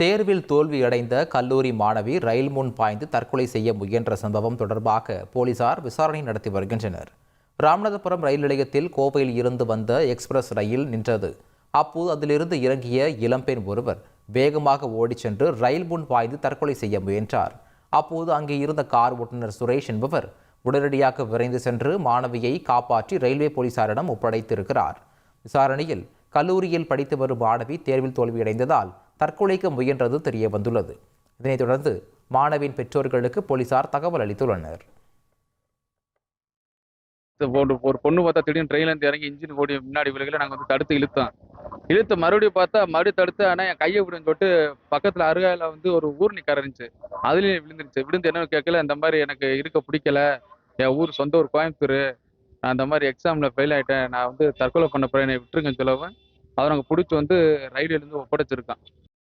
தேர்வில் தோல்வியடைந்த கல்லூரி மாணவி ரயில் முன் பாய்ந்து தற்கொலை செய்ய முயன்ற சம்பவம் தொடர்பாக போலீசார் விசாரணை நடத்தி வருகின்றனர். ராமநாதபுரம் ரயில் நிலையத்தில் கோவையில் இருந்து வந்த எக்ஸ்பிரஸ் ரயில் நின்றது. அப்போது அதிலிருந்து இறங்கிய இளம்பெண் ஒருவர் வேகமாக ஓடிச் சென்று ரயில் முன் பாய்ந்து தற்கொலை செய்ய முயன்றார். அப்போது அங்கே இருந்த கார் ஓட்டுநர் சுரேஷ் என்பவர் உடனடியாக விரைந்து சென்று மாணவியை காப்பாற்றி ரயில்வே போலீசாரிடம் ஒப்படைத்திருக்கிறார். விசாரணையில் கல்லூரியில் படித்து வரும் மாணவி தேர்வில் தோல்வியடைந்ததால் தற்கொலைக்கு முயன்றது தெரிய வந்துள்ளது. இதனைத் தொடர்ந்து மாணவியின் பெற்றோர்களுக்கு போலீசார் தகவல் அளித்துள்ளனர். ஒரு பொண்ணு பார்த்தா திடீர்னு ட்ரெயின்லேருந்து இறங்கி இன்ஜின் ஓடி முன்னாடி விலகில நாங்கள் தடுத்து இழுத்து மறுபடியும் பார்த்தா தடுத்து. ஆனால் என் கையை விடுன்னு சொல்லிட்டு பக்கத்தில் அருகாயில் ஒரு ஊர்னிக்கார இருந்துச்சு, அதுலேயும் விழுந்து என்னன்னு கேட்கல. இந்த மாதிரி எனக்கு இருக்க பிடிக்கல, என் ஊர் சொந்த ஊர் கோயம்புத்தூர், நான் அந்த மாதிரி எக்ஸாமில் ஃபெயில் ஆகிட்டேன், நான் தற்கொலை பண்ண போகிறேன், என்னை விட்டுருங்கன்னு சொல்லவும் அவர் அங்கே பிடிச்சி ரயில்வேலேருந்து ஒப்படைச்சிருக்கான்.